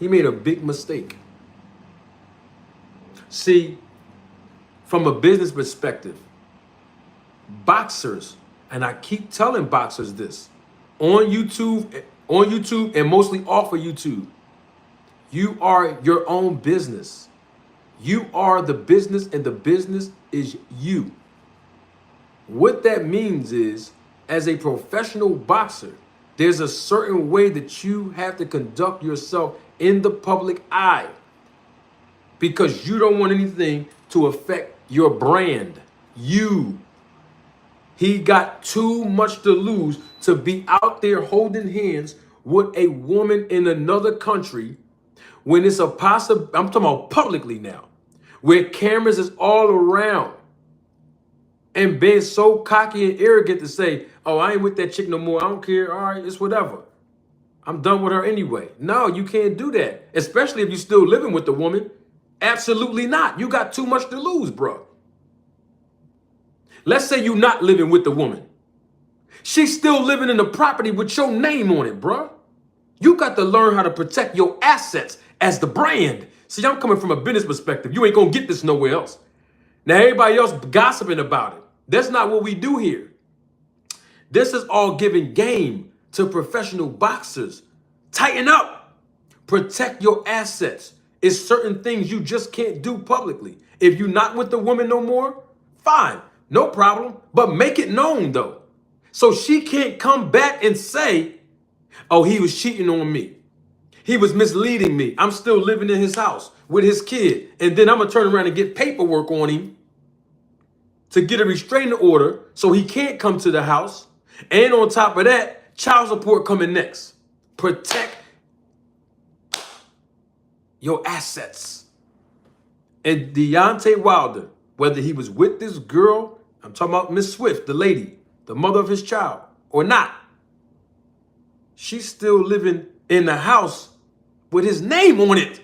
He made a big mistake. See, from a business perspective, boxers, and I keep telling boxers this, on YouTube and mostly off of YouTube, you are your own business. You are the business and the business is you. What that means is, as a professional boxer, there's a certain way that you have to conduct yourself in the public eye because you don't want anything to affect your brand. He got too much to lose to be out there holding hands with a woman in another country when it's a possible, I'm talking about publicly now, where cameras is all around, and being so cocky and arrogant to say, oh, I ain't with that chick no more. I don't care. All right, it's whatever. I'm done with her anyway. No, you can't do that, especially if you're still living with the woman. Absolutely not. You got too much to lose, bro. Let's say you're not living with the woman. She's still living in the property with your name on it, bro. You got to learn how to protect your assets as the brand. See, I'm coming from a business perspective. You ain't going to get this nowhere else. Now, everybody else gossiping about it. That's not what we do here. This is all giving game to professional boxers. Tighten up. Protect your assets. It's certain things you just can't do publicly. If you're not with the woman no more, fine. No problem. But make it known, though. So she can't come back and say, oh, he was cheating on me. He was misleading me. I'm still living in his house with his kid. And then I'm going to turn around and get paperwork on him to get a restraining order so he can't come to the house. And on top of that, child support coming next. Protect your assets. And Deontay Wilder, whether he was with this girl, I'm talking about Miss Swift, the lady, the mother of his child, or not, she's still living in the house with his name on it.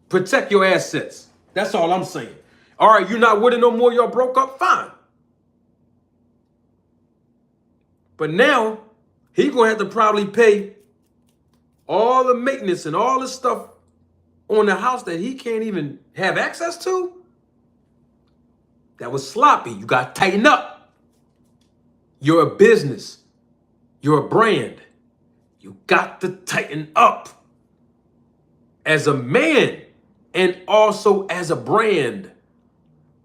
Protect your assets. That's all I'm saying. All right, you're not with it no more, y'all broke up, fine. But now, he gonna have to probably pay all the maintenance and all the stuff on the house that he can't even have access to. That was sloppy. You got to tighten up. You're a business. You're a brand. You got to tighten up as a man and also as a brand.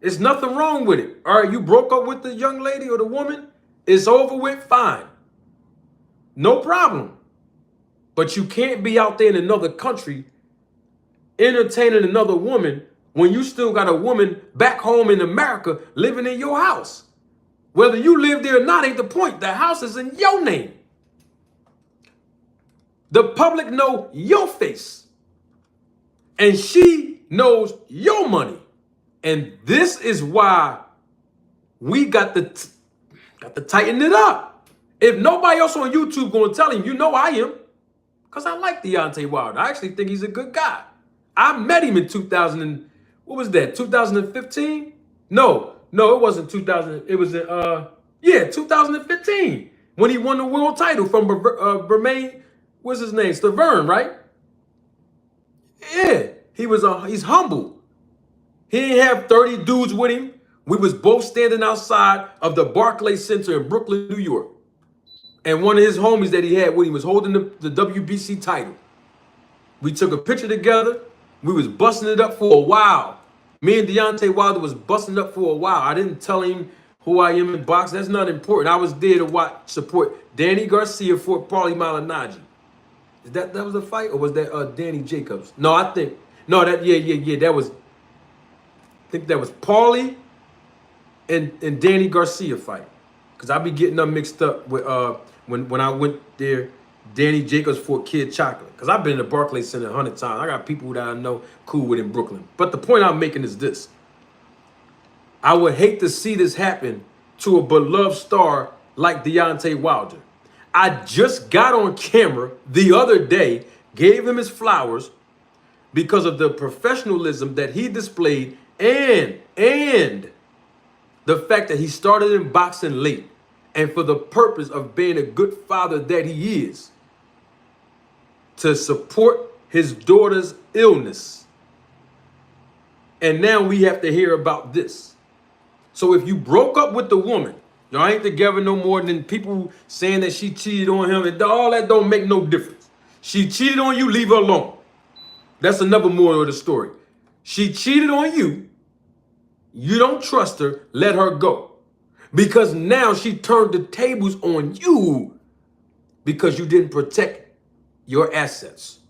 There's nothing wrong with it. All right, you broke up with the young lady or the woman. It's over with, fine. No problem. But you can't be out there in another country entertaining another woman when you still got a woman back home in America living in your house. Whether you live there or not ain't the point. The house is in your name. The public know your face. And she knows your money. And this is why we got to tighten it up. If nobody else on YouTube going to tell him, you know I am. Because I like Deontay Wilder. I actually think he's a good guy. I met him in 2015? No, it wasn't 2000. It was in 2015 when he won the world title from Bermain. What's his name? Stavern, right? Yeah, he's humble. He didn't have 30 dudes with him. We was both standing outside of the Barclays Center in Brooklyn, New York. And one of his homies that he had with him was holding the WBC title. We took a picture together. We was busting it up for a while. Me and Deontay Wilder was busting it up for a while. I didn't tell him who I am in boxing. That's not important. I was there to support Danny Garcia for Paulie Malignaggi. That was a fight, or was that Danny Jacobs? No, I think that was. I think that was Paulie and Danny Garcia fight, because I be getting them mixed up with when I went there. Danny Jacobs for Kid Chocolate. Because I've been in the Barclays Center 100 times. I got people that I know cool with in Brooklyn. But the point I'm making is this. I would hate to see this happen to a beloved star like Deontay Wilder. I just got on camera the other day, gave him his flowers because of the professionalism that he displayed and the fact that he started in boxing late and for the purpose of being a good father that he is, to support his daughter's illness. And now we have to hear about this. So if you broke up with the woman, y'all ain't together no more, than people saying that she cheated on him, and all that don't make no difference. She cheated on you, leave her alone. That's another moral of the story. She cheated on you. You don't trust her, let her go. Because now she turned the tables on you because you didn't protect your assets.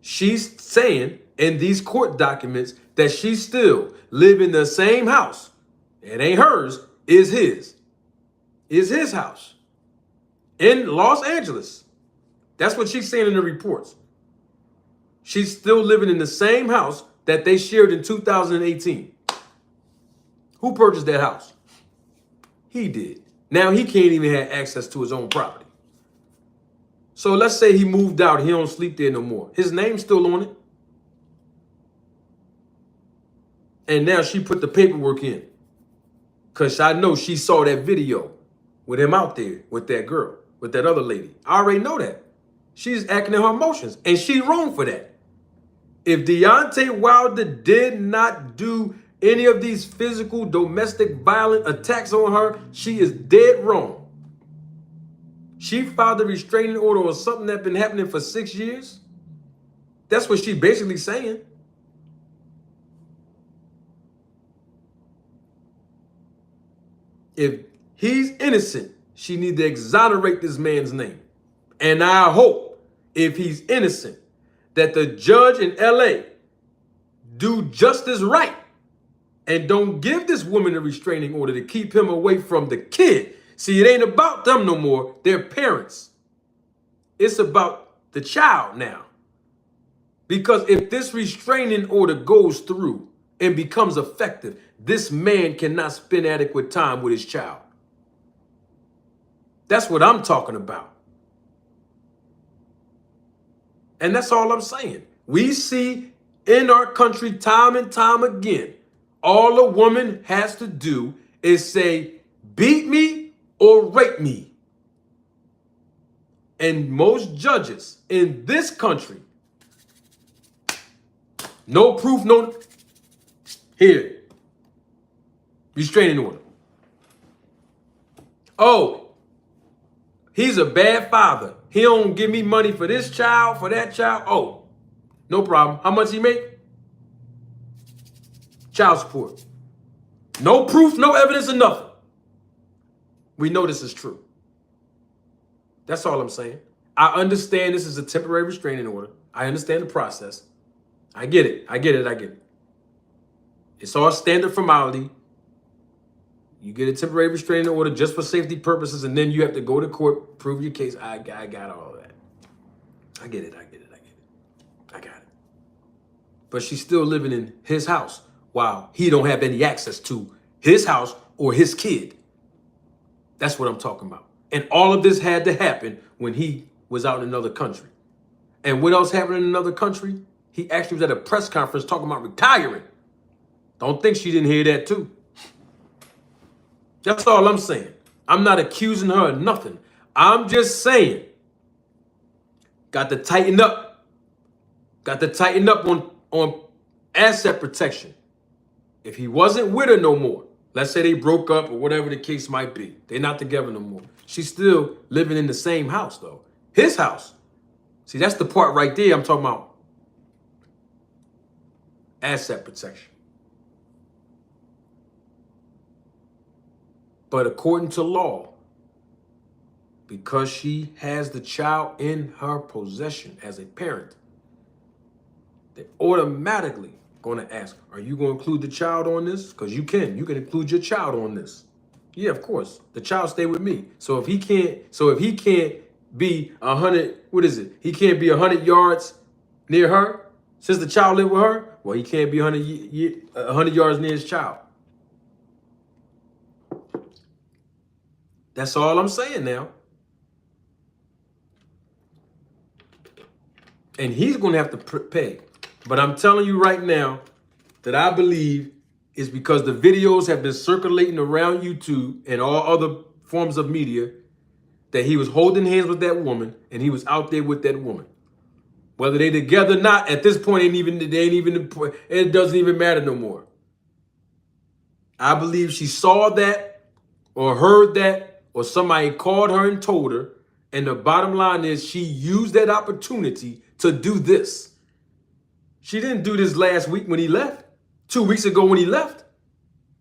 She's saying in these court documents that she still live in the same house. It ain't hers, is his. Is his house in Los Angeles. That's what she's saying in the reports. She's still living in the same house that they shared in 2018. Who purchased that house? He did. Now he can't even have access to his own property. So let's say he moved out. He don't sleep there no more. His name's still on it. And now she put the paperwork in. Because I know she saw that video with him out there with that girl, with that other lady. I already know that. She's acting in her emotions. And she's wrong for that. If Deontay Wilder did not do any of these physical, domestic, violent attacks on her, she is dead wrong. She filed a restraining order on something that's been happening for 6 years. That's what she's basically saying. If he's innocent, she needs to exonerate this man's name. And I hope, if he's innocent, that the judge in LA do justice right and don't give this woman a restraining order to keep him away from the kid. See, it ain't about them no more. They're parents. It's about the child now. Because if this restraining order goes through and becomes effective, this man cannot spend adequate time with his child. That's what I'm talking about. And that's all I'm saying. We see in our country time and time again, all a woman has to do is say, beat me or rape me. And most judges in this country, no proof, no, here, restraining order. Oh, he's a bad father. He don't give me money for this child, for that child. Oh, no problem. How much he make? Child support. No proof, no evidence, or nothing. We know this is true. That's all I'm saying. I understand this is a temporary restraining order. I understand the process. I get it. I get it. It's all standard formality. You get a temporary restraining order just for safety purposes, and then you have to go to court, prove your case. I got all of that. I get it. I got it. But she's still living in his house while he don't have any access to his house or his kid. That's what I'm talking about. And all of this had to happen when he was out in another country. And what else happened in another country? He actually was at a press conference talking about retiring. Don't think she didn't hear that too. That's all I'm saying. I'm not accusing her of nothing. I'm just saying, got to tighten up. Got to tighten up on asset protection. If he wasn't with her no more, let's say they broke up or whatever the case might be, they're not together no more. She's still living in the same house though. His house. See, that's the part right there I'm talking about. Asset protection. But according to law, because she has the child in her possession as a parent, they're automatically going to ask, are you going to include the child on this? Because you can include your child on this. Yeah, of course. The child stay with me. So if he can't be 100, what is it? He can't be 100 yards near her since the child live with her. Well, he can't be 100 yards near his child. That's all I'm saying now. And he's going to have to pay. But I'm telling you right now that I believe is because the videos have been circulating around YouTube and all other forms of media that he was holding hands with that woman and he was out there with that woman. Whether they together or not, at this point, it doesn't even matter no more. I believe she saw that or heard that or somebody called her and told her. And the bottom line is she used that opportunity to do this. She didn't do this last week when he left. 2 weeks ago when he left.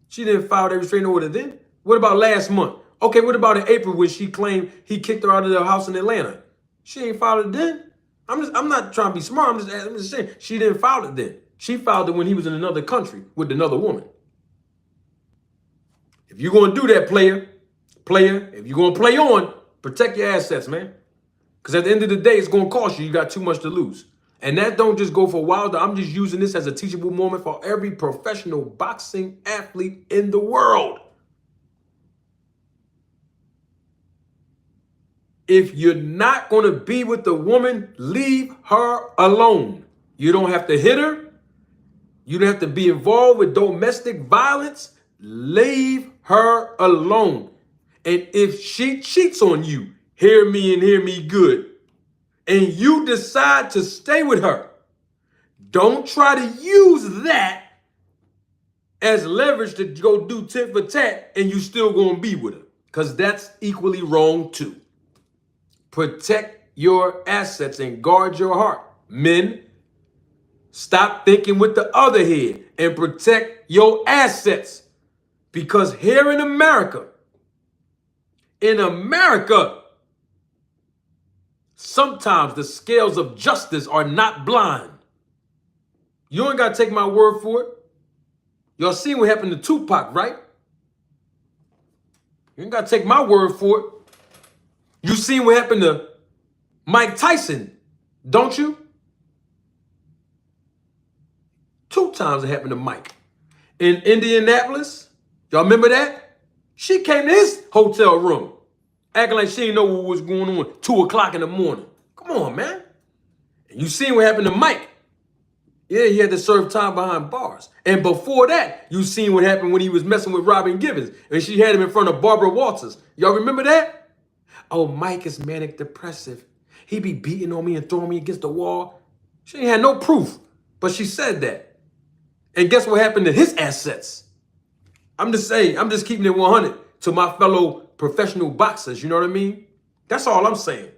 She didn't file that restraining order then. What about last month? Okay, what about in April when she claimed he kicked her out of the house in Atlanta? She ain't filed it then. I'm not trying to be smart. I'm just saying she didn't file it then. She filed it when he was in another country with another woman. If you're going to do that, player, if you're going to play on, protect your assets, man. Because at the end of the day, it's going to cost you. You got too much to lose. And that don't just go for Wilder. I'm just using this as a teachable moment for every professional boxing athlete in the world. If you're not going to be with the woman, leave her alone. You don't have to hit her. You don't have to be involved with domestic violence. Leave her alone. And if she cheats on you, hear me and hear me good, and you decide to stay with her, don't try to use that as leverage to go do tit for tat and you still going to be with her, because that's equally wrong too. Protect your assets and guard your heart. Men, stop thinking with the other head and protect your assets. Because here in America, sometimes the scales of justice are not blind. You ain't got to take my word for it. Y'all seen what happened to Tupac, right? You ain't got to take my word for it. You seen what happened to Mike Tyson, don't you? 2 times it happened to Mike. In Indianapolis, y'all remember that? She came to his hotel room, acting like she didn't know what was going on, 2 o'clock in the morning. Come on, man. And you seen what happened to Mike. Yeah, he had to serve time behind bars. And before that, you seen what happened when he was messing with Robin Givens and she had him in front of Barbara Walters. Y'all remember that? Oh, Mike is manic depressive. He be beating on me and throwing me against the wall. She ain't had no proof, but she said that. And guess what happened to his assets? I'm just keeping it 100 to my fellow professional boxers. You know what I mean? That's all I'm saying.